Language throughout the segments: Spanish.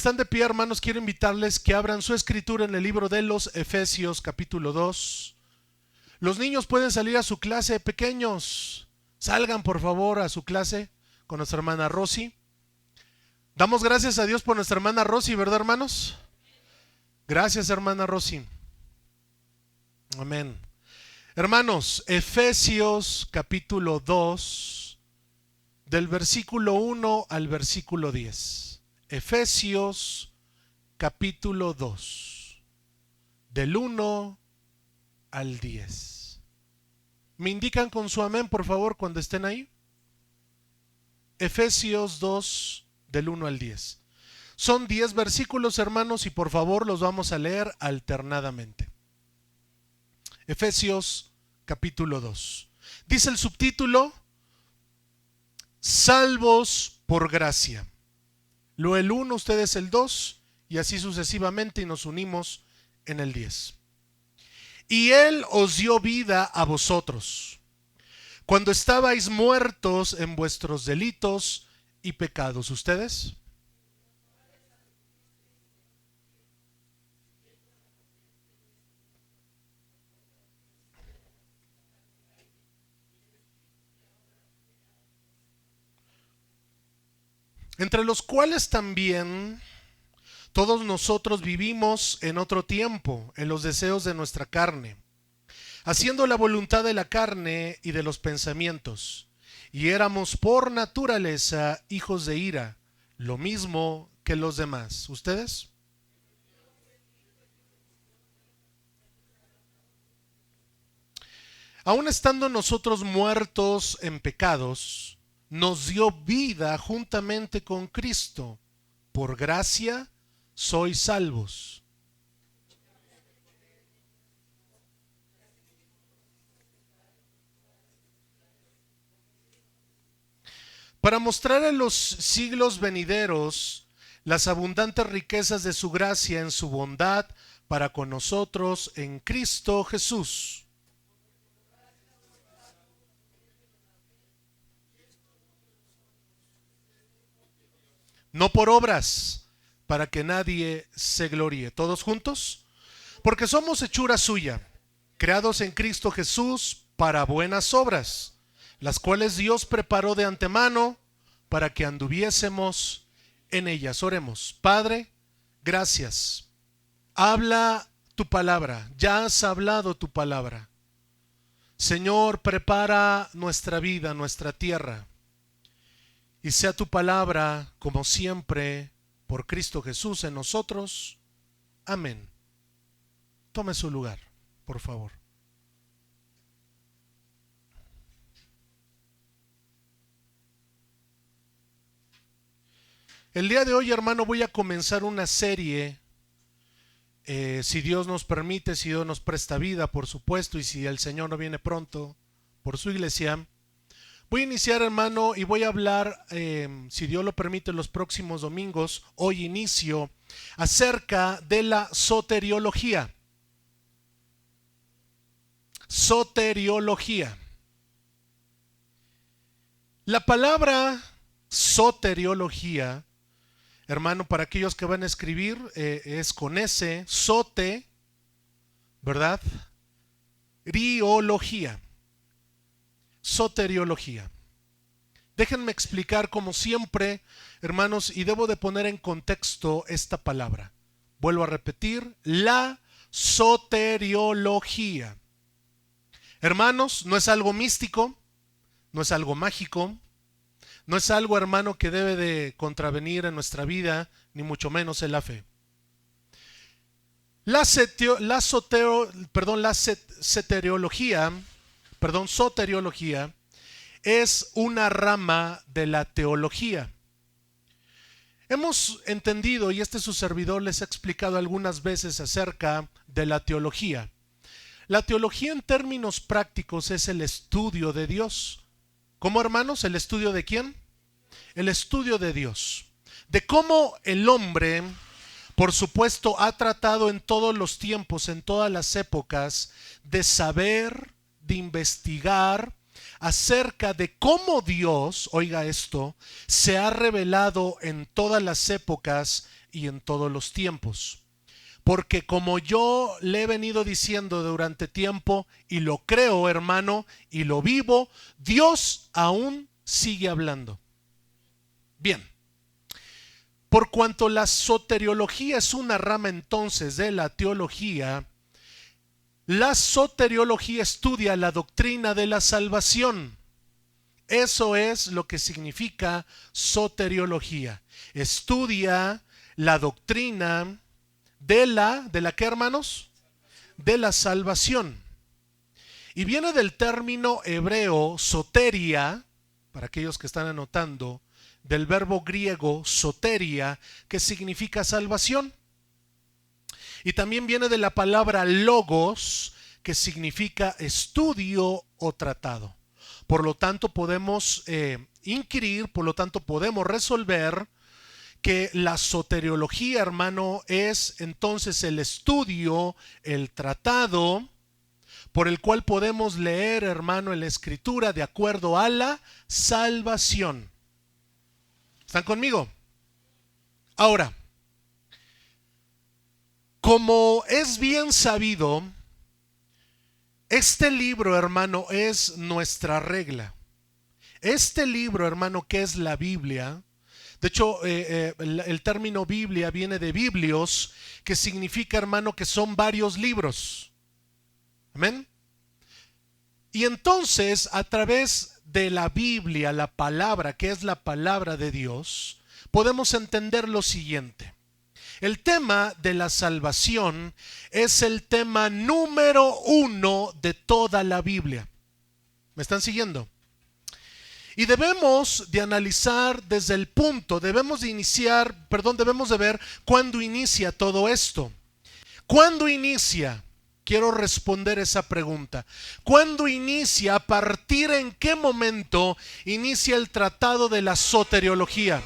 Están de pie, hermanos, quiero invitarles que abran su escritura en el libro de los Efesios, capítulo 2. Los niños pueden salir a su clase, pequeños. Salgan, por favor, a su clase con nuestra hermana Rosy. Damos gracias a Dios por nuestra hermana Rosy, ¿verdad, hermanos? Gracias, hermana Rosy. Amén. Hermanos, Efesios, capítulo 2, del versículo 1 al versículo 10. Efesios capítulo 2, del 1 al 10. ¿Me indican con su amén, por favor, cuando estén ahí? Efesios 2, del 1 al 10. Son 10 versículos, hermanos, y por favor los vamos a leer alternadamente. Efesios capítulo 2. Dice el subtítulo: Salvos por gracia. Lo el 1, ustedes el 2, y así sucesivamente, y nos unimos en el 10. Y Él os dio vida a vosotros, cuando estabais muertos en vuestros delitos y pecados. ¿Ustedes? Entre los cuales también todos nosotros vivimos en otro tiempo, en los deseos de nuestra carne, haciendo la voluntad de la carne y de los pensamientos, y éramos por naturaleza hijos de ira, lo mismo que los demás. ¿Ustedes? Aun estando nosotros muertos en pecados, nos dio vida juntamente con Cristo. Por gracia sois salvos. Para mostrar en los siglos venideros las abundantes riquezas de su gracia en su bondad para con nosotros en Cristo Jesús. No por obras, para que nadie se gloríe. ¿Todos juntos? Porque somos hechura suya, creados en Cristo Jesús para buenas obras, las cuales Dios preparó de antemano para que anduviésemos en ellas. Oremos. Padre, gracias. Habla tu palabra. Ya has hablado tu palabra. Señor, prepara nuestra vida, nuestra tierra, y sea tu palabra, como siempre, por Cristo Jesús en nosotros. Amén. Tome su lugar, por favor. El día de hoy, hermano, voy a comenzar una serie, si Dios nos permite, si Dios nos presta vida, por supuesto, y si el Señor no viene pronto por su iglesia. Voy a iniciar, hermano, y voy a hablar, si Dios lo permite, los próximos domingos. Hoy inicio acerca de la soteriología. Soteriología. La palabra soteriología, hermano, para aquellos que van a escribir, es con S, sote, ¿verdad? Riología. Soteriología. Déjenme explicar, como siempre, hermanos, y debo de poner en contexto esta palabra. Vuelvo a repetir: la soteriología. Hermanos, no es algo místico, no es algo mágico, no es algo, hermano, que debe de contravenir en nuestra vida, ni mucho menos en la fe. Soteriología es una rama de la teología. Hemos entendido, y su servidor les ha explicado algunas veces acerca de la teología. La teología, en términos prácticos, es el estudio de Dios. ¿Cómo, hermanos? ¿El estudio de quién? El estudio de Dios. De cómo el hombre, por supuesto, ha tratado en todos los tiempos, en todas las épocas, de saber, de investigar acerca de cómo Dios, oiga esto, se ha revelado en todas las épocas y en todos los tiempos. Porque como yo le he venido diciendo durante tiempo, y lo creo, hermano, y lo vivo, Dios aún sigue hablando. Bien, por cuanto la soteriología es una rama entonces de la teología, la soteriología estudia la doctrina de la salvación. Eso es lo que significa soteriología. Estudia la doctrina ¿de la qué, hermanos? De la salvación. Y viene del término hebreo soteria, para aquellos que están anotando, del verbo griego soteria, que significa salvación. Y también viene de la palabra logos, que significa estudio o tratado. Por lo tanto, podemos inquirir, por lo tanto, podemos resolver que la soteriología, hermano, es entonces el estudio, el tratado, por el cual podemos leer, hermano, en la Escritura de acuerdo a la salvación. ¿Están conmigo? Ahora, como es bien sabido, este libro, hermano, es nuestra regla. Este libro, hermano, que es la Biblia. De hecho, el término Biblia viene de biblios, que significa, hermano, que son varios libros. Amén. Y entonces, a través de la Biblia, la palabra, que es la palabra de Dios, podemos entender lo siguiente. El tema de la salvación es el tema número 1 de toda la Biblia. ¿Me están siguiendo? Y debemos de analizar desde el punto, debemos de ver cuándo inicia todo esto. ¿Cuándo inicia? Quiero responder esa pregunta. ¿Cuándo inicia? ¿A partir en qué momento inicia el tratado de la soteriología?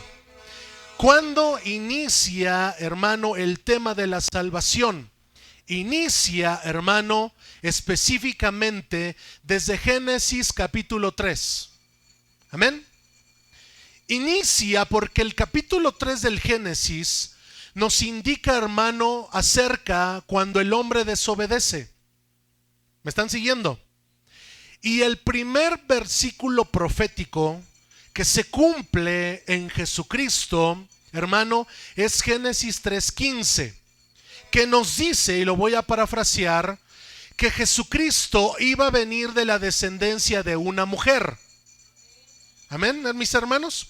¿Cuándo inicia, hermano, el tema de la salvación? Inicia, hermano, específicamente desde Génesis capítulo 3. Amén. Inicia porque el capítulo 3 del Génesis nos indica, hermano, acerca cuando el hombre desobedece. ¿Me están siguiendo? Y el primer versículo profético que se cumple en Jesucristo, hermano, es Génesis 3:15, que nos dice, y lo voy a parafrasear, que Jesucristo iba a venir de la descendencia de una mujer. Amén, mis hermanos.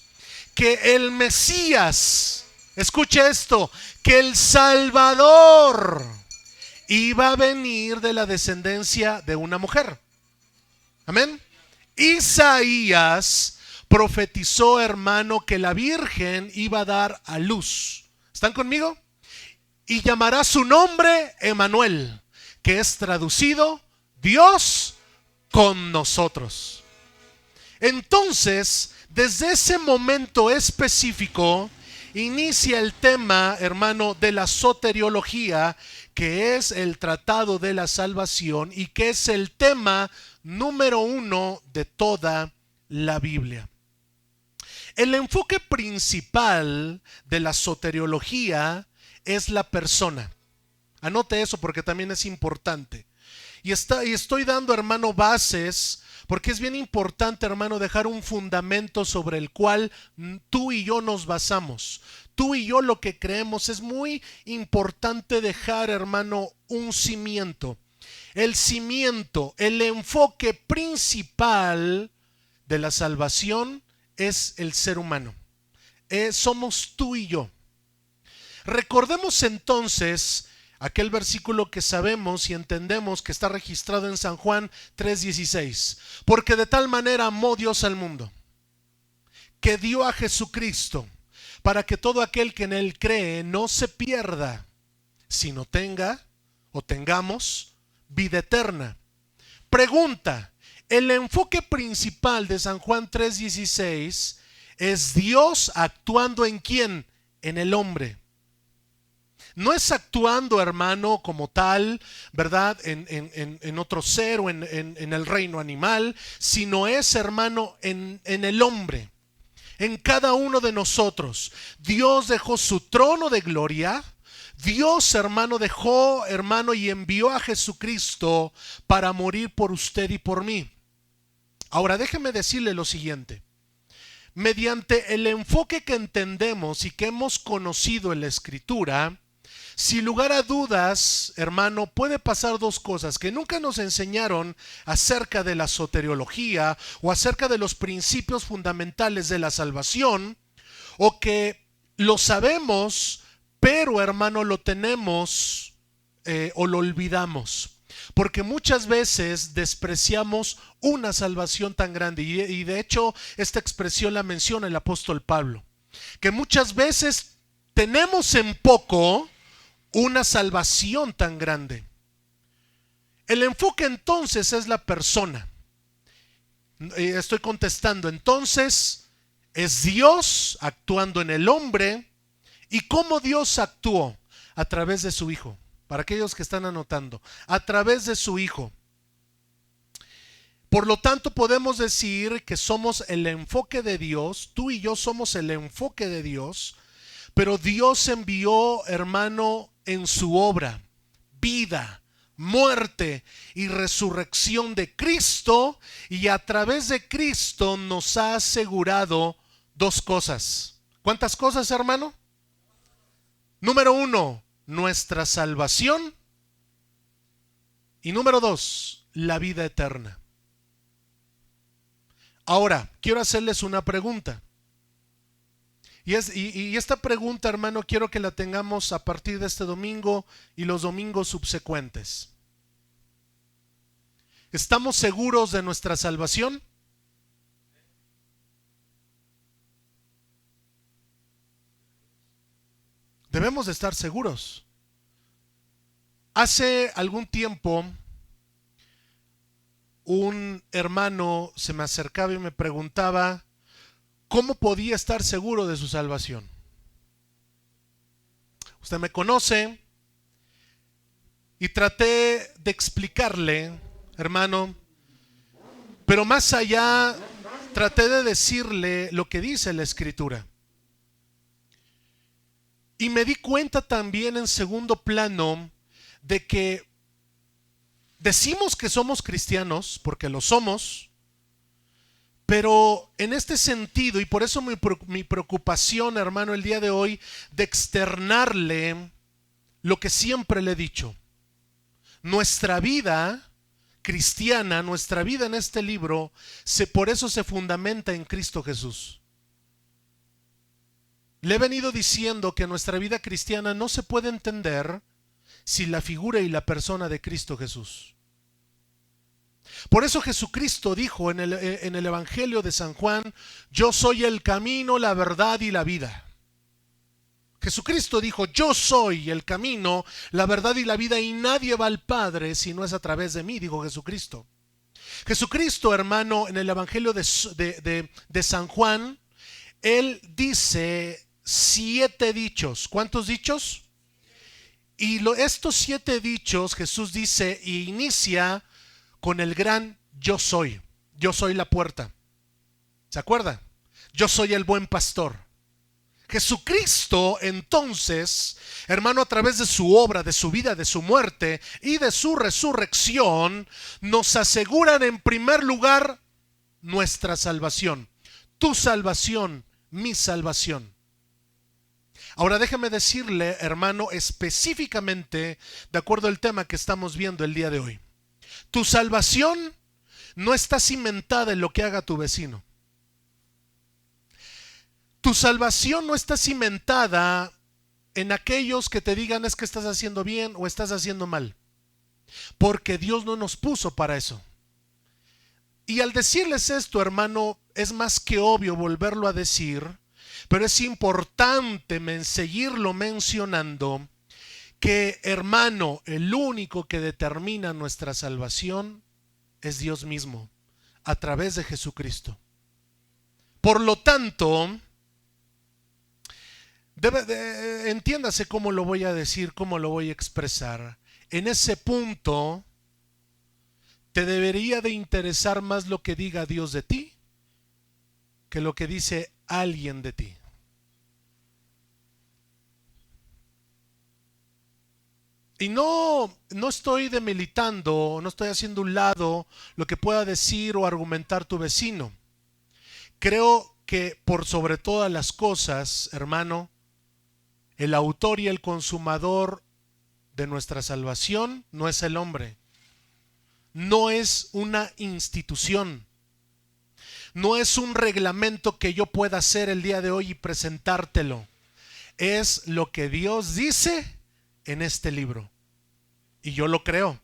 Que el Mesías, escuche esto, que el Salvador iba a venir de la descendencia de una mujer. Amén. Isaías profetizó, hermano, que la Virgen iba a dar a luz. ¿Están conmigo? Y llamará su nombre Emanuel, que es traducido Dios con nosotros. Entonces, desde ese momento específico, inicia el tema, hermano, de la soteriología, que es el tratado de la salvación y que es el tema número 1 de toda la Biblia. El enfoque principal de la soteriología es la persona. Anote eso porque también es importante. Y estoy dando, hermano, bases, porque es bien importante, hermano, dejar un fundamento sobre el cual tú y yo nos basamos. Tú y yo lo que creemos es muy importante dejar, hermano, un cimiento. El cimiento, el enfoque principal de la salvación es el ser humano. Somos tú y yo. Recordemos entonces aquel versículo que sabemos y entendemos que está registrado en San Juan 3:16. Porque de tal manera amó Dios al mundo, que dio a Jesucristo, para que todo aquel que en él cree no se pierda, sino tenga o tengamos vida eterna. Pregunta: el enfoque principal de San Juan 3:16 es Dios actuando ¿en quién? En el hombre. No es actuando, hermano, como tal, ¿verdad? En otro ser o en el reino animal, sino es, hermano, en el hombre. en cada uno de nosotros. Dios dejó su trono de gloria. Dios, hermano, dejó, hermano, y envió a Jesucristo para morir por usted y por mí. Ahora déjeme decirle lo siguiente. Mediante el enfoque que entendemos y que hemos conocido en la Escritura, sin lugar a dudas, hermano, puede pasar dos cosas que nunca nos enseñaron acerca de la soteriología o acerca de los principios fundamentales de la salvación, o que lo sabemos, pero hermano, lo tenemos o lo olvidamos. Porque muchas veces despreciamos una salvación tan grande y de hecho esta expresión la menciona el apóstol Pablo, que muchas veces tenemos en poco una salvación tan grande. El enfoque entonces es la persona. Estoy contestando, entonces es Dios actuando en el hombre. ¿Y cómo Dios actuó? A través de su Hijo. Para aquellos que están anotando, a través de su Hijo. Por lo tanto, podemos decir que somos el enfoque de Dios. Tú y yo somos el enfoque de Dios. Pero Dios envió, hermano, en su obra, vida, muerte y resurrección de Cristo, y a través de Cristo nos ha asegurado dos cosas. ¿Cuántas cosas, hermano? Número uno, nuestra salvación, y número dos, la vida eterna. Ahora, quiero hacerles una pregunta. Y esta pregunta, hermano, quiero que la tengamos a partir de este domingo y los domingos subsecuentes. ¿Estamos seguros de nuestra salvación? Debemos de estar seguros. Hace algún tiempo, un hermano se me acercaba y me preguntaba cómo podía estar seguro de su salvación. Usted me conoce y traté de explicarle, hermano, pero más allá traté de decirle lo que dice la Escritura. Y me di cuenta también en segundo plano de que decimos que somos cristianos, porque lo somos, pero en este sentido, y por eso mi preocupación, hermano, el día de hoy, de externarle lo que siempre le he dicho. Nuestra vida cristiana, nuestra vida en este libro, por eso se fundamenta en Cristo Jesús. Le he venido diciendo que nuestra vida cristiana no se puede entender sin la figura y la persona de Cristo Jesús. Por eso Jesucristo dijo en el Evangelio de San Juan: yo soy el camino, la verdad y la vida. Jesucristo dijo: yo soy el camino, la verdad y la vida, y nadie va al Padre si no es a través de mí, dijo Jesucristo. Jesucristo, hermano, en el Evangelio de San Juan, él dice 7 dichos. ¿Cuántos dichos? Y estos 7 dichos Jesús dice e inicia con el gran yo soy. Yo soy la puerta. ¿Se acuerda? Yo soy el buen pastor. Jesucristo, entonces, hermano, a través de su obra, de su vida, de su muerte y de su resurrección, nos aseguran en primer lugar nuestra salvación. Tu salvación, mi salvación. Ahora déjeme decirle, hermano, específicamente de acuerdo al tema que estamos viendo el día de hoy. Tu salvación no está cimentada en lo que haga tu vecino. Tu salvación no está cimentada en aquellos que te digan es que estás haciendo bien o estás haciendo mal. Porque Dios no nos puso para eso. Y al decirles esto, hermano, es más que obvio volverlo a decir, pero es importante seguirlo mencionando, que, hermano, el único que determina nuestra salvación es Dios mismo, a través de Jesucristo. Por lo tanto, entiéndase cómo lo voy a decir, cómo lo voy a expresar. En ese punto, te debería de interesar más lo que diga Dios de ti que lo que dice alguien de ti. Y no estoy demilitando, no estoy haciendo un lado lo que pueda decir o argumentar tu vecino. Creo que por sobre todas las cosas, hermano, el autor y el consumador de nuestra salvación no es el hombre, no es una institución, no es un reglamento que yo pueda hacer el día de hoy y presentártelo. Es lo que Dios dice en este libro. Y yo lo creo.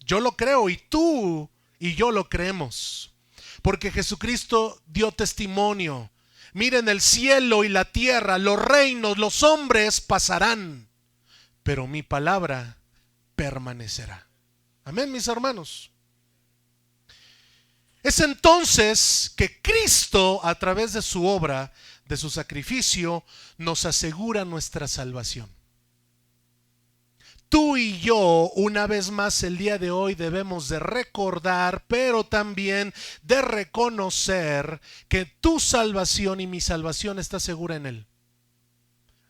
Yo lo creo y tú y yo lo creemos. Porque Jesucristo dio testimonio. Miren, el cielo y la tierra, los reinos, los hombres pasarán, pero mi palabra permanecerá. Amén, mis hermanos. Es entonces que Cristo, a través de su obra, de su sacrificio, nos asegura nuestra salvación. Tú y yo, una vez más el día de hoy, debemos de recordar, pero también de reconocer que tu salvación y mi salvación está segura en Él.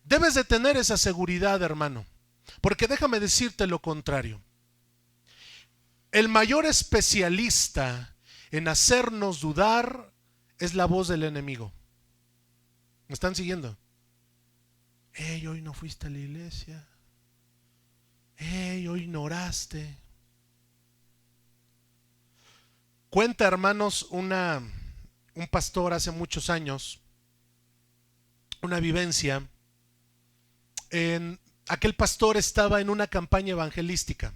Debes de tener esa seguridad, hermano, porque déjame decirte lo contrario. El mayor especialista en hacernos dudar es la voz del enemigo. ¿Me están siguiendo? Hey, hoy no fuiste a la iglesia. Hey, hoy no oraste. Cuenta, hermanos, un pastor hace muchos años, una vivencia. Aquel pastor estaba en una campaña evangelística.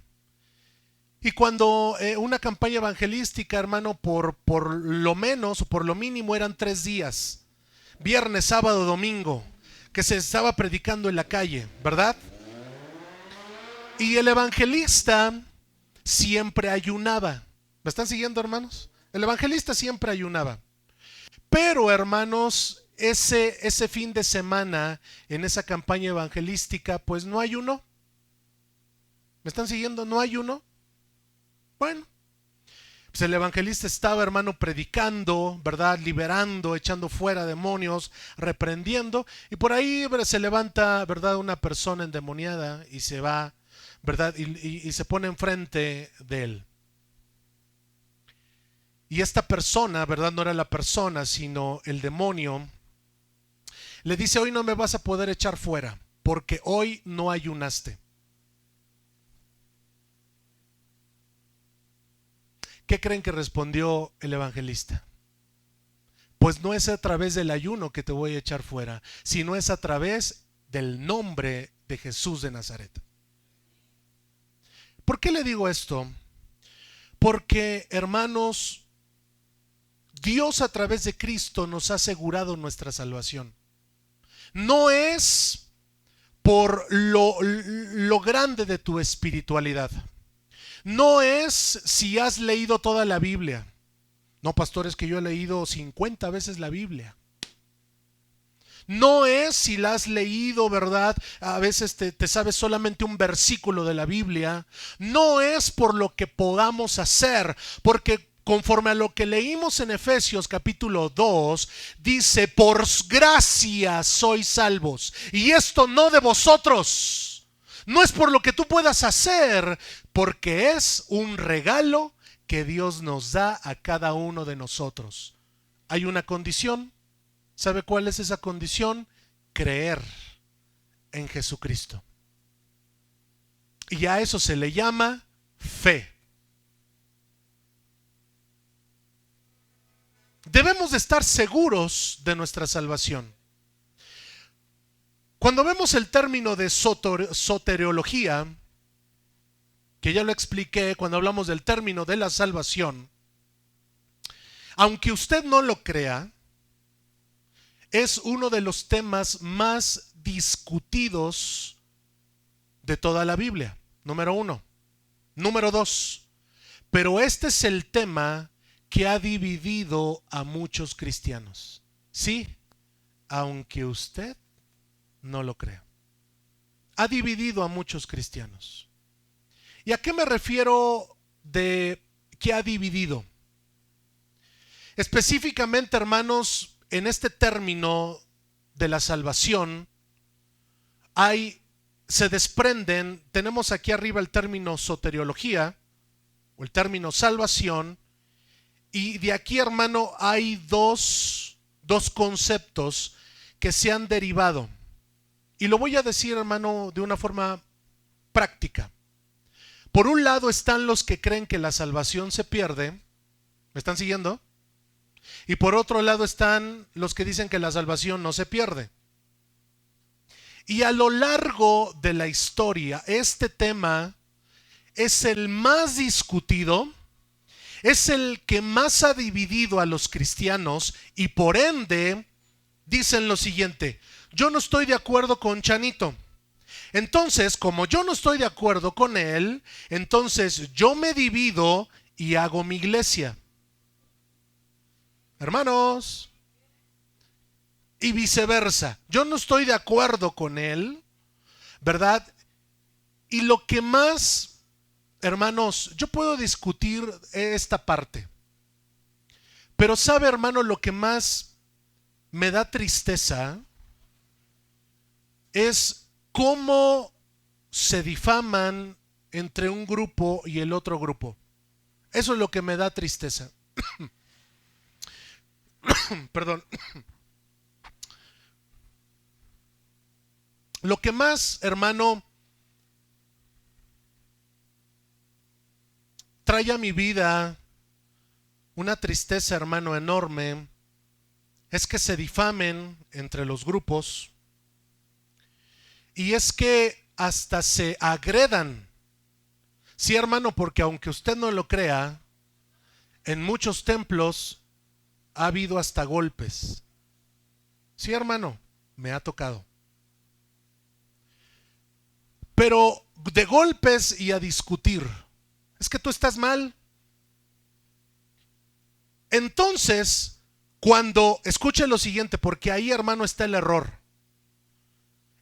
Y cuando una campaña evangelística, hermano, por lo menos o por lo mínimo eran 3 días, viernes, sábado, domingo, que se estaba predicando en la calle, ¿verdad? Y el evangelista siempre ayunaba. ¿Me están siguiendo, hermanos? El evangelista siempre ayunaba. Pero, hermanos, ese fin de semana en esa campaña evangelística, pues no ayunó. ¿Me están siguiendo? ¿No ayunó? Bueno, pues el evangelista estaba, hermano, predicando, ¿verdad? Liberando, echando fuera demonios, reprendiendo. Y por ahí se levanta, ¿verdad? Una persona endemoniada y se va, ¿verdad? Y se pone enfrente de él. Y esta persona, ¿verdad? No era la persona, sino el demonio. Le dice: hoy no me vas a poder echar fuera, porque hoy no ayunaste. ¿Qué creen que respondió el evangelista? Pues no es a través del ayuno que te voy a echar fuera, sino es a través del nombre de Jesús de Nazaret. ¿Por qué le digo esto? Porque, hermanos, Dios a través de Cristo nos ha asegurado nuestra salvación. No es por lo grande de tu espiritualidad. No es si has leído toda la Biblia. No, pastor, es que yo he leído 50 veces la Biblia. No es si la has leído, ¿verdad? A veces te sabes solamente un versículo de la Biblia. No es por lo que podamos hacer, porque conforme a lo que leímos en Efesios capítulo 2, dice: por gracia sois salvos, y esto no de vosotros. No es por lo que tú puedas hacer, porque es un regalo que Dios nos da a cada uno de nosotros. Hay una condición. ¿Sabe cuál es esa condición? Creer en Jesucristo. Y a eso se le llama fe. Debemos de estar seguros de nuestra salvación. Cuando vemos el término de soteriología, que ya lo expliqué cuando hablamos del término de la salvación, aunque usted no lo crea, es uno de los temas más discutidos de toda la Biblia, número 1. Número 2, pero este es el tema que ha dividido a muchos cristianos. Sí, aunque usted no lo crea. Ha dividido a muchos cristianos. ¿Y a qué me refiero de que ha dividido? Específicamente, hermanos, en este término de la salvación se desprenden, tenemos aquí arriba el término soteriología o el término salvación, y de aquí, hermano, hay dos conceptos que se han derivado. Y lo voy a decir, hermano, de una forma práctica. Por un lado están los que creen que la salvación se pierde. ¿Me están siguiendo? Y por otro lado están los que dicen que la salvación no se pierde. Y a lo largo de la historia, este tema es el más discutido, es el que más ha dividido a los cristianos, y por ende dicen lo siguiente: yo no estoy de acuerdo con Chanito. Entonces, como yo no estoy de acuerdo con él, entonces yo me divido y hago mi iglesia. Hermanos, y viceversa. Yo no estoy de acuerdo con él, ¿verdad? Y lo que más, hermanos, yo puedo discutir esta parte, pero sabe, hermano, lo que más me da tristeza es cómo se difaman entre un grupo y el otro grupo. Eso es lo que me da tristeza. Perdón. Lo que más, hermano, trae a mi vida una tristeza, hermano, enorme, es que se difamen entre los grupos, y es que hasta se agredan. Sí, hermano, porque aunque usted no lo crea, en muchos templos ha habido hasta golpes. Sí, hermano, me ha tocado. Pero de golpes y a discutir. Es que tú estás mal. Entonces, escuche lo siguiente, porque ahí, hermano, está el error.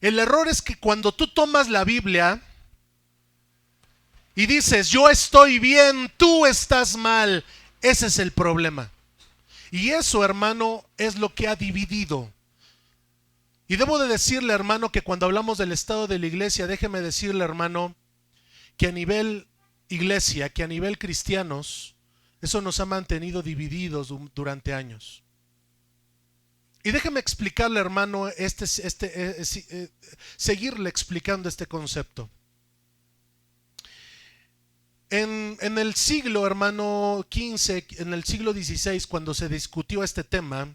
El error es que cuando tú tomas la Biblia y dices, yo estoy bien, tú estás mal, ese es el problema. Y eso, hermano, es lo que ha dividido. Y debo de decirle, hermano, que cuando hablamos del estado de la iglesia, déjeme decirle, hermano, que a nivel iglesia, que a nivel cristianos, eso nos ha mantenido divididos durante años. Y déjeme explicarle, hermano, seguirle explicando este concepto. En el siglo, hermano, XV, en el siglo XVI, cuando se discutió este tema,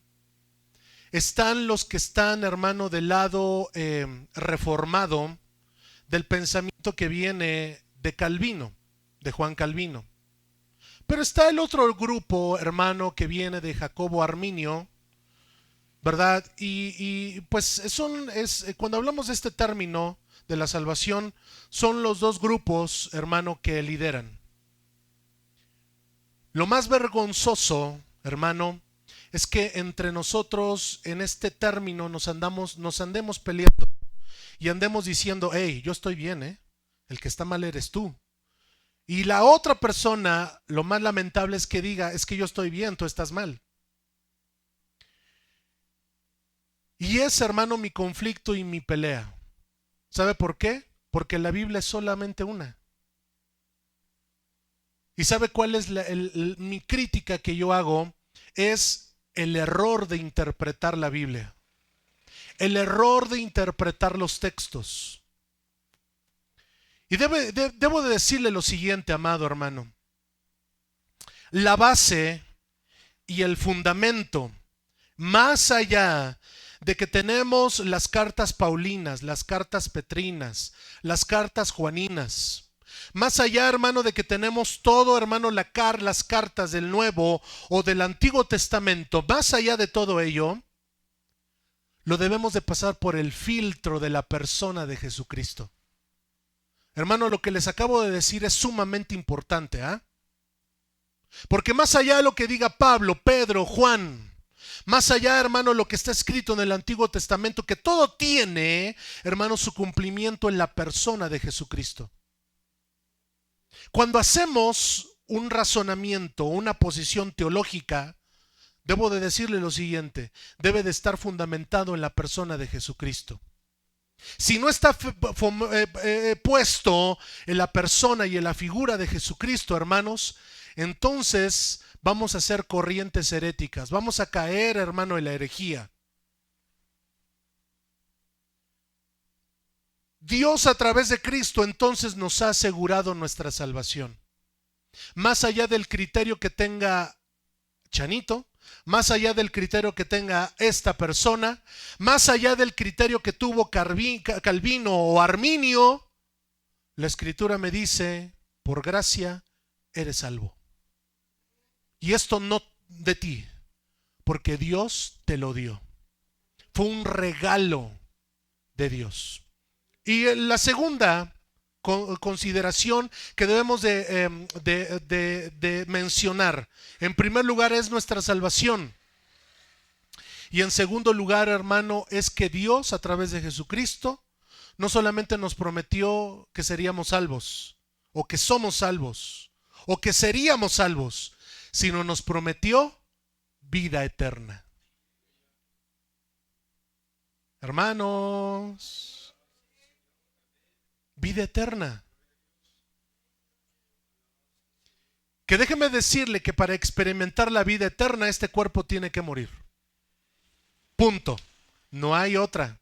están los que están, hermano, del lado reformado del pensamiento que viene de Calvino, de Juan Calvino. Pero está el otro grupo, hermano, que viene de Jacobo Arminio, ¿verdad? Y pues cuando hablamos de este término de la salvación, son los dos grupos, hermano, que lideran. Lo más vergonzoso, hermano, es que entre nosotros en este término nos andemos peleando y andemos diciendo, hey, yo estoy bien, el que está mal eres tú. Y la otra persona, lo más lamentable es que diga, es que yo estoy bien, tú estás mal. Y es, hermano, mi conflicto y mi pelea. ¿Sabe por qué? Porque la Biblia es solamente una. ¿Y sabe cuál es mi crítica que yo hago? Es el error de interpretar la Biblia. El error de interpretar los textos. Y debo de decirle lo siguiente, amado hermano. La base y el fundamento, más allá de que tenemos las cartas paulinas, las cartas petrinas, las cartas juaninas, más allá, hermano, de que tenemos todo, hermano, las cartas del Nuevo o del Antiguo Testamento, más allá de todo ello, lo debemos de pasar por el filtro de la persona de Jesucristo. Hermano, lo que les acabo de decir es sumamente importante, ¿ah? Porque más allá de lo que diga Pablo, Pedro, Juan, más allá, hermano, lo que está escrito en el Antiguo Testamento, que todo tiene, hermano, su cumplimiento en la persona de Jesucristo. Cuando hacemos un razonamiento, una posición teológica debo de decirle lo siguiente: debe de estar fundamentado en la persona de Jesucristo. Si no está puesto en la persona y en la figura de Jesucristo, hermanos, entonces vamos a ser corrientes heréticas, vamos a caer, hermano, en la herejía. Dios, a través de Cristo, entonces nos ha asegurado nuestra salvación. Más allá del criterio que tenga Chanito, más allá del criterio que tenga esta persona, más allá del criterio que tuvo Calvino o Arminio, la Escritura me dice: por gracia eres salvo. Y esto no de ti, porque Dios te lo dio. Fue un regalo de Dios. Y la segunda consideración que debemos de mencionar, en primer lugar, es nuestra salvación. Y en segundo lugar, hermano, es que Dios, a través de Jesucristo, no solamente nos prometió que seríamos salvos, o que somos salvos, o que seríamos salvos, sino nos prometió vida eterna. Hermanos, vida eterna. Que déjeme decirle que para experimentar la vida eterna, este cuerpo tiene que morir. Punto. No hay otra.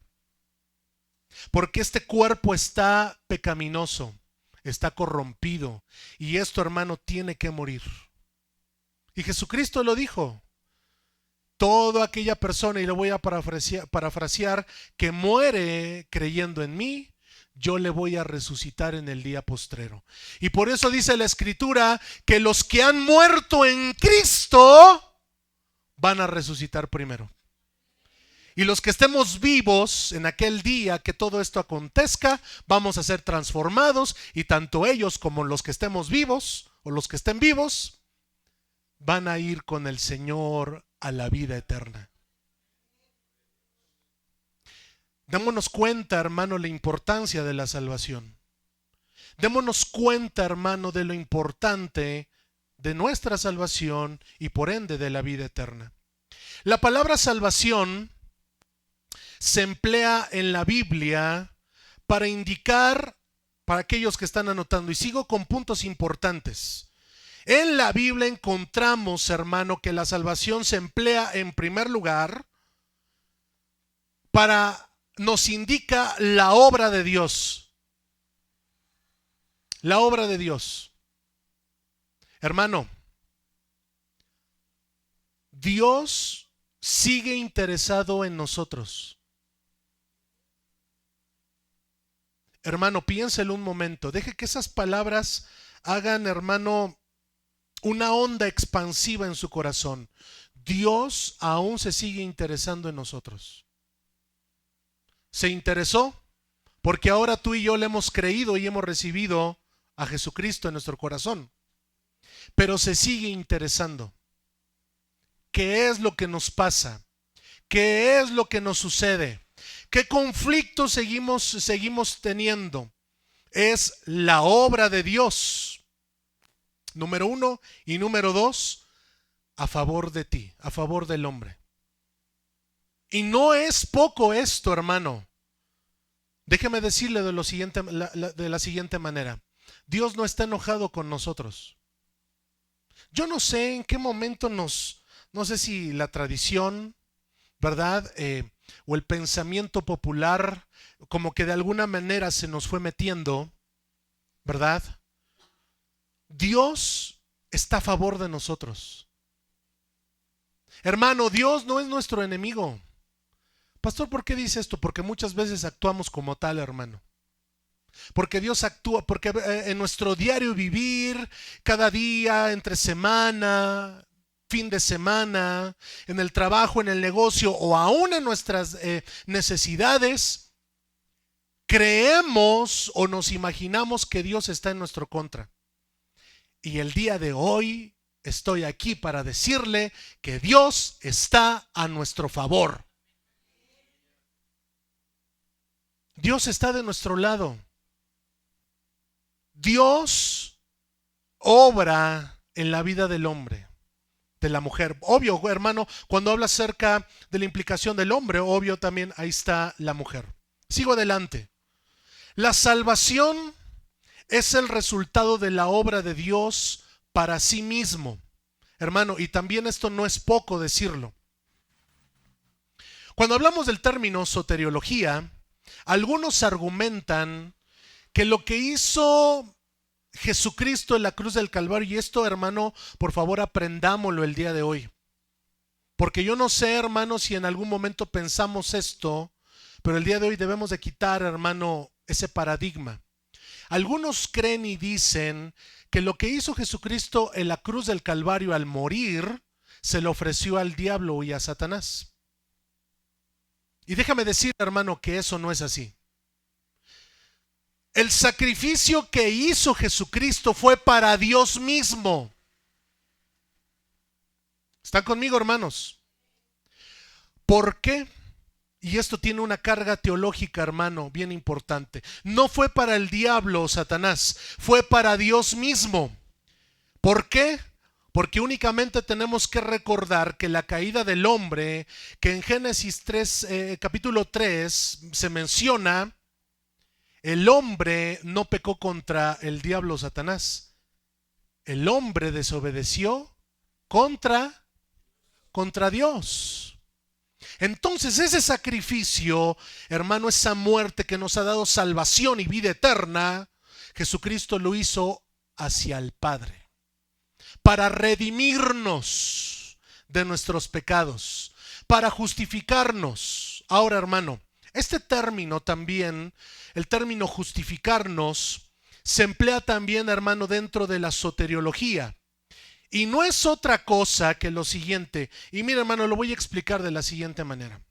Porque este cuerpo está pecaminoso, está corrompido, y esto, hermano, tiene que morir. Y Jesucristo lo dijo: toda aquella persona, y lo voy a parafrasear, que muere creyendo en mí, yo le voy a resucitar en el día postrero. Y por eso dice la Escritura que los que han muerto en Cristo van a resucitar primero. Y los que estemos vivos en aquel día que todo esto acontezca, vamos a ser transformados, y tanto ellos como los que estemos vivos o los que estén vivos van a ir con el Señor a la vida eterna. Démonos cuenta, hermano, la importancia de la salvación. Démonos cuenta, hermano, de lo importante de nuestra salvación y por ende de la vida eterna. La palabra salvación se emplea en la Biblia para indicar, para aquellos que están anotando, y sigo con puntos importantes. En la Biblia encontramos, hermano, que la salvación se emplea en primer lugar nos indica la obra de Dios. La obra de Dios. Hermano, Dios sigue interesado en nosotros. Hermano, piénselo un momento. Deje que esas palabras hagan, hermano, una onda expansiva en su corazón. Dios aún se sigue interesando en nosotros. Se interesó porque ahora tú y yo le hemos creído y hemos recibido a Jesucristo en nuestro corazón. Pero se sigue interesando. ¿Qué es lo que nos pasa? ¿Qué es lo que nos sucede? ¿Qué conflictos seguimos teniendo? Es la obra de Dios, número uno, y número dos, a favor de ti, a favor del hombre. Y no es poco esto, hermano. Déjeme decirle de la siguiente manera: Dios no está enojado con nosotros. Yo no sé en qué momento no sé si la tradición, ¿verdad? O el pensamiento popular, como que de alguna manera se nos fue metiendo, ¿verdad? Dios está a favor de nosotros. Hermano, Dios no es nuestro enemigo. Pastor, ¿por qué dice esto? Porque muchas veces actuamos como tal, hermano. Porque Dios actúa, porque en nuestro diario vivir, cada día, entre semana, fin de semana, en el trabajo, en el negocio o aún en nuestras necesidades, creemos o nos imaginamos que Dios está en nuestro contra. Y el día de hoy estoy aquí para decirle que Dios está a nuestro favor. Dios está de nuestro lado. Dios obra en la vida del hombre. de la mujer. Obvio, hermano, cuando habla acerca de la implicación del hombre, obvio también ahí está la mujer. Sigo adelante. La salvación es el resultado de la obra de Dios para sí mismo. Hermano, y también esto no es poco decirlo. Cuando hablamos del término soteriología, algunos argumentan que lo que hizo Jesucristo en la cruz del Calvario, y esto, hermano, por favor aprendámoslo el día de hoy, porque yo no sé, hermano, si en algún momento pensamos esto, pero el día de hoy debemos de quitar, hermano, ese paradigma. Algunos creen y dicen que lo que hizo Jesucristo en la cruz del Calvario al morir, se lo ofreció al diablo y a Satanás. Y déjame decir, hermano, que eso no es así. El sacrificio que hizo Jesucristo fue para Dios mismo. ¿Están conmigo, hermanos? ¿Por qué? Y esto tiene una carga teológica, hermano, bien importante. No fue para el diablo o Satanás, fue para Dios mismo. ¿Por qué? Porque únicamente tenemos que recordar que la caída del hombre, que en Génesis 3, capítulo 3 se menciona, el hombre no pecó contra el diablo o Satanás. El hombre desobedeció contra Dios. Entonces ese sacrificio, hermano, esa muerte que nos ha dado salvación y vida eterna, Jesucristo lo hizo hacia el Padre, para redimirnos de nuestros pecados, para justificarnos. Ahora, hermano, este término también, el término justificarnos, se emplea también, hermano, dentro de la soteriología. Y no es otra cosa que lo siguiente. Y mira, hermano, lo voy a explicar de la siguiente manera.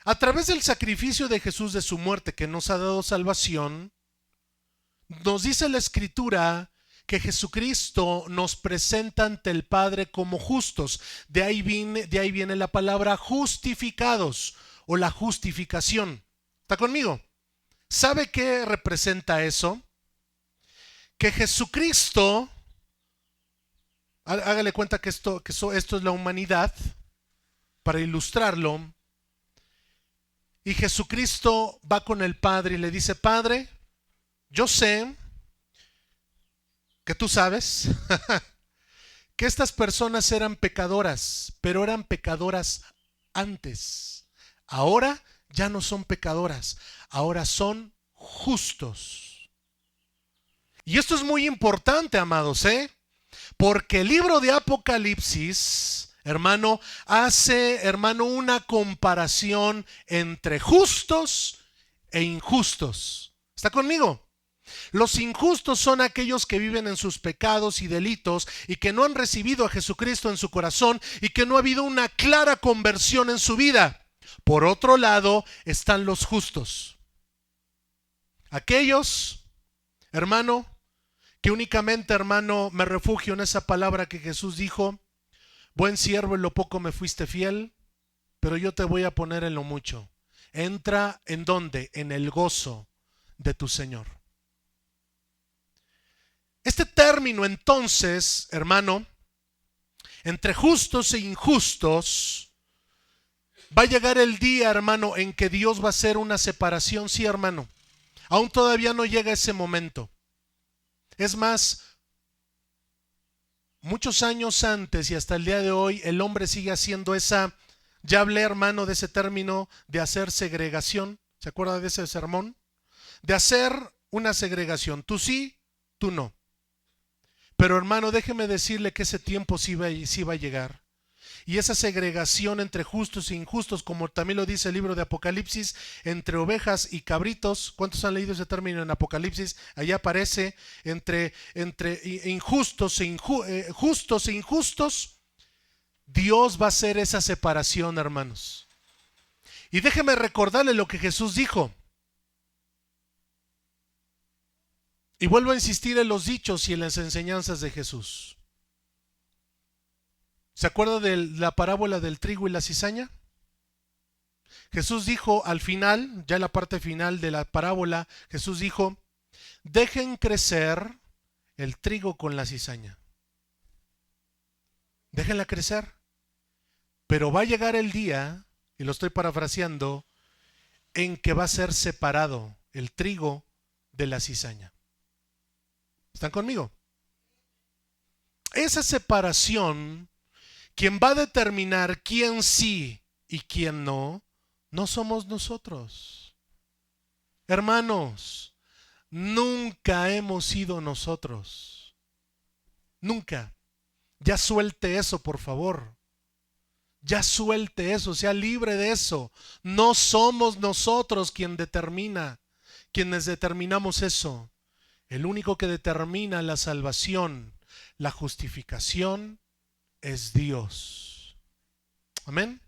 A través del sacrificio de Jesús, de su muerte, que nos ha dado salvación, nos dice la Escritura que Jesucristo nos presenta ante el Padre como justos. De ahí viene la palabra justificados o la justificación. ¿Está conmigo? ¿Sabe qué representa eso? Que Jesucristo, hágale cuenta que esto es la humanidad, para ilustrarlo, y Jesucristo va con el Padre y le dice: Padre, yo sé que tú sabes que estas personas eran pecadoras, pero eran pecadoras antes. Ahora ya no son pecadoras, ahora son justos. Y esto es muy importante, amados, porque el libro de Apocalipsis, hermano, hace, hermano, una comparación entre justos e injustos. ¿Está conmigo? Los injustos son aquellos que viven en sus pecados y delitos y que no han recibido a Jesucristo en su corazón y que no ha habido una clara conversión en su vida. Por otro lado están los justos. Aquellos, hermano, que únicamente, hermano, me refugio en esa palabra que Jesús dijo: buen siervo, en lo poco me fuiste fiel, pero yo te voy a poner en lo mucho. Entra, ¿en dónde? En el gozo de tu Señor. Este término, entonces, hermano, entre justos e injustos, va a llegar el día, hermano, en que Dios va a hacer una separación. Sí, hermano, aún todavía no llega ese momento. Es más, muchos años antes y hasta el día de hoy, el hombre sigue haciendo esa, ya hablé, hermano, de ese término de hacer segregación. ¿Se acuerda de ese sermón? De hacer una segregación. Tú sí, tú no. Pero, hermano, déjeme decirle que ese tiempo sí va a llegar. Y esa segregación entre justos e injustos, como también lo dice el libro de Apocalipsis, entre ovejas y cabritos. ¿Cuántos han leído ese término en Apocalipsis? Allá aparece entre injustos justos e injustos. Dios va a hacer esa separación, hermanos. Y déjeme recordarle lo que Jesús dijo. Y vuelvo a insistir en los dichos y en las enseñanzas de Jesús. ¿Se acuerda de la parábola del trigo y la cizaña? Jesús dijo al final, ya en la parte final de la parábola, Jesús dijo: dejen crecer el trigo con la cizaña. Déjenla crecer. Pero va a llegar el día, y lo estoy parafraseando, en que va a ser separado el trigo de la cizaña. ¿Están conmigo? Esa separación, quien va a determinar quién sí y quién no, no somos nosotros. Hermanos, nunca hemos sido nosotros. Nunca. Ya suelte eso, por favor. Ya suelte eso, sea libre de eso. No somos nosotros quienes determinamos eso. El único que determina la salvación, la justificación, es Dios. Amén.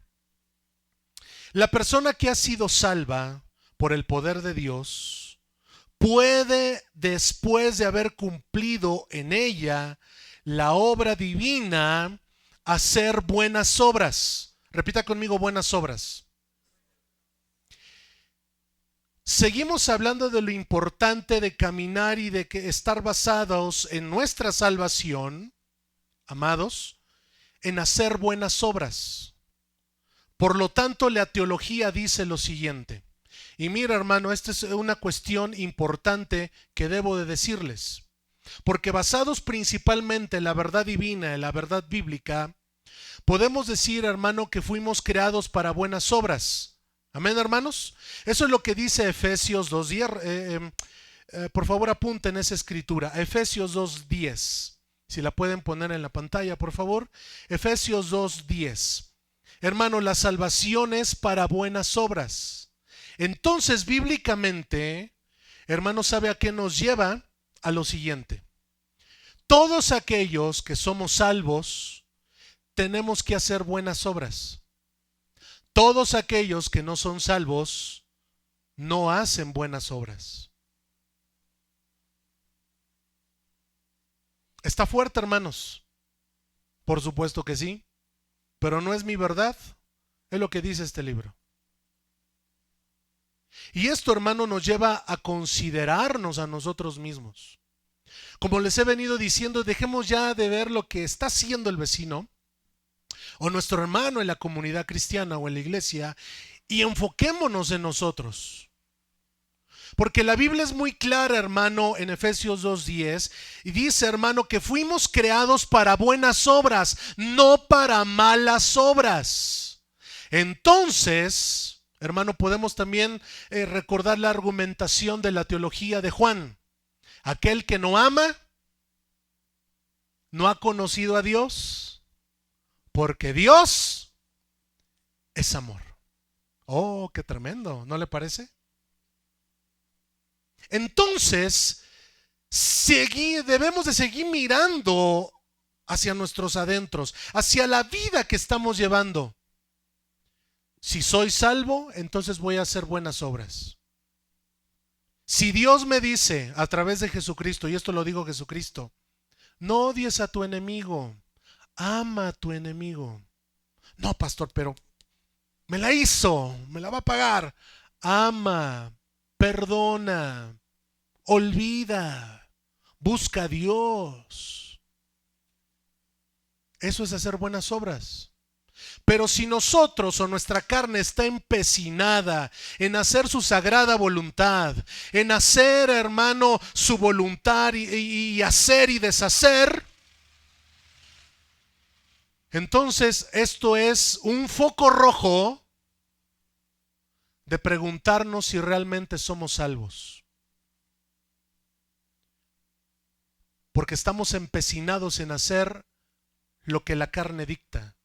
La persona que ha sido salva por el poder de Dios puede, después de haber cumplido en ella la obra divina, hacer buenas obras. Repita conmigo: buenas obras. Seguimos hablando de lo importante de caminar y de que estar basados en nuestra salvación, amados, en hacer buenas obras. Por lo tanto, la teología dice lo siguiente. Y mira, hermano, esta es una cuestión importante que debo de decirles. Porque basados principalmente en la verdad divina, en la verdad bíblica, podemos decir, hermano, que fuimos creados para buenas obras. Amén, hermanos. Eso es lo que dice Efesios 2:10. Por favor, apunten esa escritura. Efesios 2:10. Si la pueden poner en la pantalla, por favor. Efesios 2:10. Hermano, la salvación es para buenas obras. Entonces, bíblicamente, hermano, ¿sabe a qué nos lleva? A lo siguiente. Todos aquellos que somos salvos tenemos que hacer buenas obras. Todos aquellos que no son salvos no hacen buenas obras. ¿Está fuerte, hermanos? Por supuesto que sí, pero no es mi verdad, es lo que dice este libro. Y esto, hermano, nos lleva a considerarnos a nosotros mismos. Como les he venido diciendo, dejemos ya de ver lo que está haciendo el vecino o nuestro hermano en la comunidad cristiana o en la iglesia y enfoquémonos en nosotros. Porque la Biblia es muy clara, hermano, en Efesios 2:10, y dice, hermano, que fuimos creados para buenas obras, no para malas obras. Entonces, hermano, podemos también recordar la argumentación de la teología de Juan. Aquel que no ama, no ha conocido a Dios, porque Dios es amor. Oh, qué tremendo, ¿no le parece? Entonces, debemos de seguir mirando hacia nuestros adentros, hacia la vida que estamos llevando. Si soy salvo, entonces voy a hacer buenas obras. Si Dios me dice a través de Jesucristo, y esto lo dijo Jesucristo, no odies a tu enemigo, ama a tu enemigo. No, pastor, pero me la hizo, me la va a pagar. Ama, perdona, olvida, busca a Dios. Eso es hacer buenas obras. Pero si nosotros o nuestra carne está empecinada en hacer su sagrada voluntad, en hacer, hermano, su voluntad y hacer y deshacer, entonces esto es un foco rojo de preguntarnos si realmente somos salvos. Porque estamos empecinados en hacer lo que la carne dicta.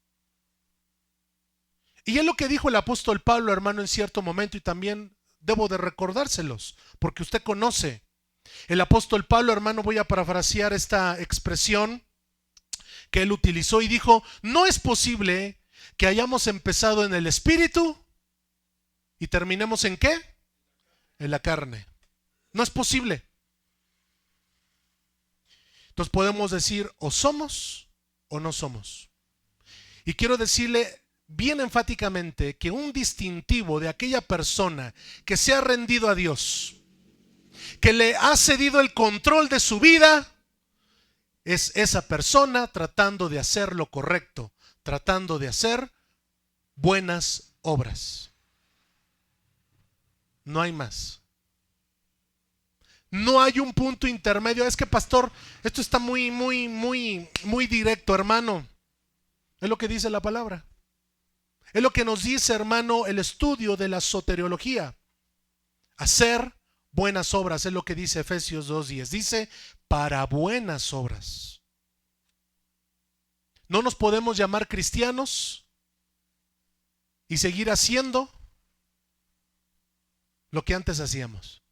Y es lo que dijo el apóstol Pablo, hermano, en cierto momento, y también debo de recordárselos, porque usted conoce. El apóstol Pablo, hermano, voy a parafrasear esta expresión que él utilizó y dijo, no es posible que hayamos empezado en el espíritu y terminemos ¿en qué? En la carne. No es posible. Entonces podemos decir o somos o no somos. Y quiero decirle bien enfáticamente que un distintivo de aquella persona que se ha rendido a Dios, que le ha cedido el control de su vida, Es esa persona tratando de hacer lo correcto, tratando de hacer buenas obras. No hay más. No hay un punto intermedio. Es que, pastor, esto está muy directo, hermano. Es lo que dice la palabra. Es lo que nos dice, hermano, el estudio de la soteriología. Hacer buenas obras, es lo que dice Efesios 2:10. Dice, para buenas obras. No nos podemos llamar cristianos y seguir haciendo lo que antes hacíamos.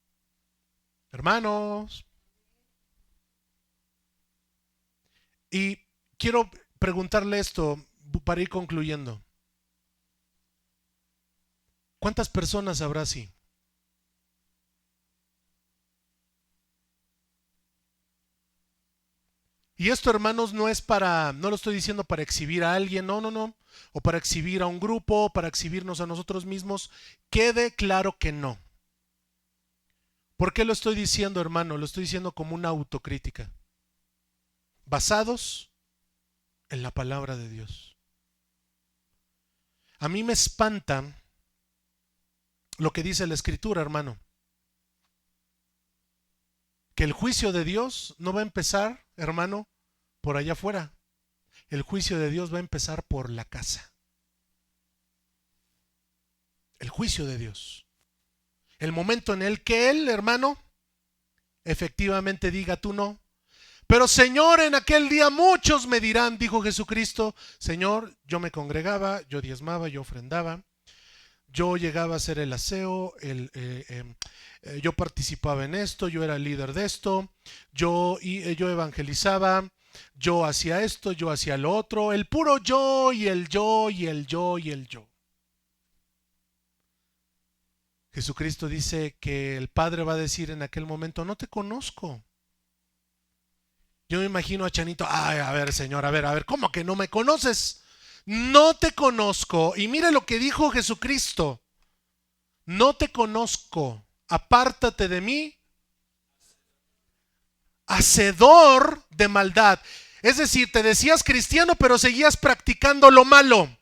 Hermanos. Y quiero preguntarle esto para ir concluyendo. ¿Cuántas personas habrá así? Y esto, hermanos, no es para, no lo estoy diciendo para exhibir a alguien, no, o para exhibir a un grupo, para exhibirnos a nosotros mismos. Quede claro que no. ¿Por qué lo estoy diciendo, hermano? Lo estoy diciendo como una autocrítica, basados en la palabra de Dios. A mí me espanta lo que dice la Escritura, hermano, que el juicio de Dios no va a empezar, hermano, por allá afuera. El juicio de Dios va a empezar por la casa. El juicio de Dios. El momento en el que Él, hermano, efectivamente diga tú no. Pero Señor, en aquel día muchos me dirán, dijo Jesucristo, Señor, yo me congregaba, yo diezmaba, yo ofrendaba, yo llegaba a hacer el aseo, yo participaba en esto, yo era el líder de esto, yo evangelizaba, yo hacía esto, yo hacía lo otro, el puro yo y el yo y el yo y el yo. Jesucristo dice que el Padre va a decir en aquel momento, no te conozco. Yo me imagino a Chanito, ay, a ver, Señor, a ver, ¿cómo que no me conoces? No te conozco. Y mire lo que dijo Jesucristo, no te conozco, apártate de mí, hacedor de maldad. Es decir, te decías cristiano, pero seguías practicando lo malo.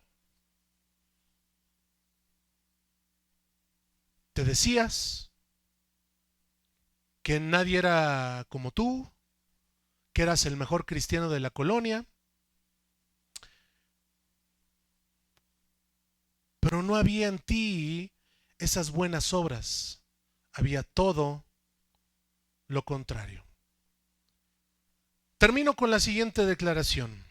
Te decías que nadie era como tú, que eras el mejor cristiano de la colonia, pero no había en ti esas buenas obras, había todo lo contrario. Termino con la siguiente declaración.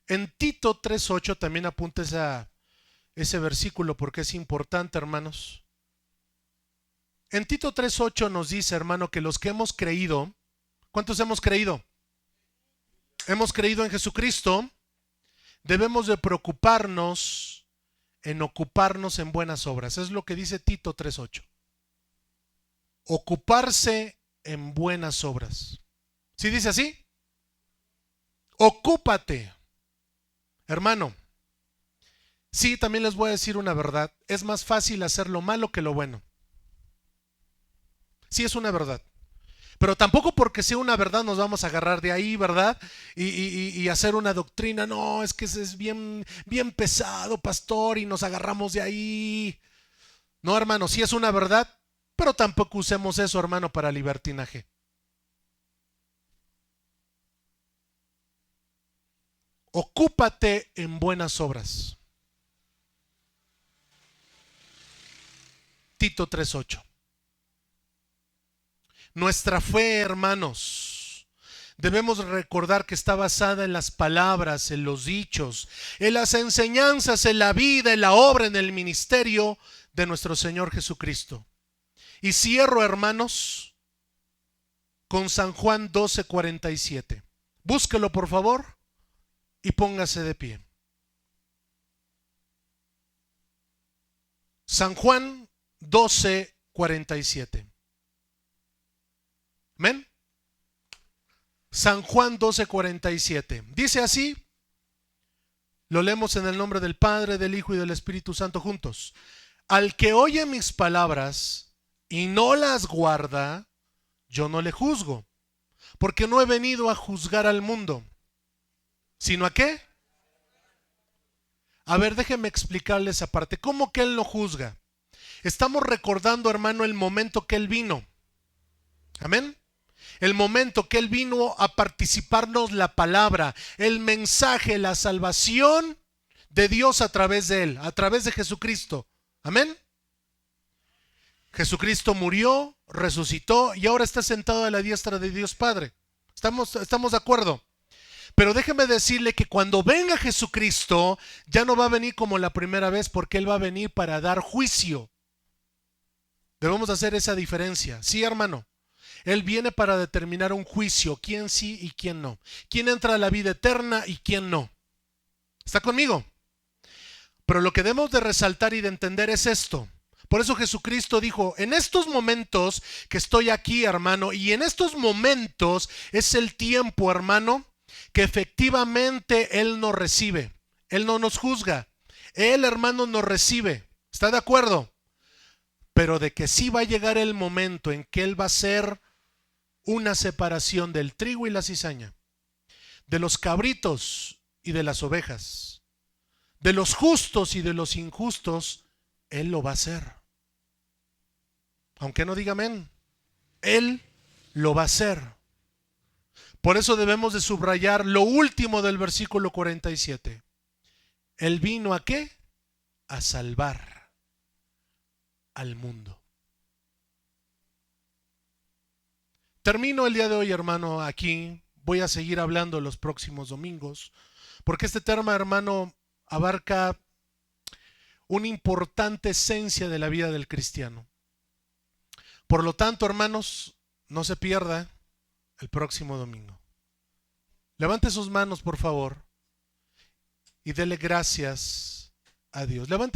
En Tito 3:8, también apunta ese versículo porque es importante, hermanos. En Tito 3:8 nos dice, hermano, que los que hemos creído, ¿cuántos hemos creído? Hemos creído en Jesucristo, debemos de preocuparnos en ocuparnos en buenas obras. Es lo que dice Tito 3:8. Ocuparse en buenas obras. ¿Sí dice así? Ocúpate. Hermano, sí, también les voy a decir una verdad. Es más fácil hacer lo malo que lo bueno. Sí, es una verdad. Pero tampoco porque sea una verdad nos vamos a agarrar de ahí, ¿verdad? Y hacer una doctrina. No, es que es bien pesado, pastor, y nos agarramos de ahí. No, hermano, sí es una verdad, pero tampoco usemos eso, hermano, para libertinaje. Ocúpate en buenas obras. Tito 3:8. Nuestra fe, hermanos, debemos recordar que está basada en las palabras, en los dichos, en las enseñanzas, en la vida, en la obra, en el ministerio de nuestro Señor Jesucristo. Y cierro, hermanos, con San Juan 12:47. Búsquelo, por favor, y póngase de pie. San Juan 12:47. ¿Amén? San Juan 12:47. Dice así, lo leemos en el nombre del Padre, del Hijo y del Espíritu Santo juntos. Al que oye mis palabras y no las guarda, yo no le juzgo, Porque no he venido a juzgar al mundo, sino ¿a qué? A ver, déjenme explicarles esa parte. ¿Cómo que Él no juzga? Estamos recordando, hermano, el momento que Él vino. Amén. El momento que Él vino a participarnos la palabra, el mensaje, la salvación de Dios a través de Él, a través de Jesucristo. Amén. Jesucristo murió, resucitó y ahora está sentado a la diestra de Dios Padre. ¿Estamos de acuerdo? Pero déjeme decirle que cuando venga Jesucristo, ya no va a venir como la primera vez, porque Él va a venir para dar juicio. Debemos hacer esa diferencia. Sí, hermano. Él viene para determinar un juicio, quién sí y quién no. Quién entra a la vida eterna y quién no. ¿Está conmigo? Pero lo que debemos de resaltar y de entender es esto. Por eso Jesucristo dijo, en estos momentos que estoy aquí, hermano, y en estos momentos es el tiempo, hermano, que efectivamente Él nos recibe. Él no nos juzga. Él, hermano, nos recibe. ¿Está de acuerdo? Pero de que sí va a llegar el momento en que Él va a hacer una separación del trigo y la cizaña, de los cabritos y de las ovejas, de los justos y de los injustos. Él lo va a hacer. Aunque no diga amén, Él lo va a hacer. Por eso debemos de subrayar lo último del versículo 47. Él vino ¿a qué? A salvar al mundo. Termino el día de hoy, hermano, aquí. Voy a seguir hablando los próximos domingos, porque este tema, hermano, abarca una importante esencia de la vida del cristiano. Por lo tanto, hermanos, no se pierda el próximo domingo. Levante sus manos, por favor, y dele gracias a Dios. Levante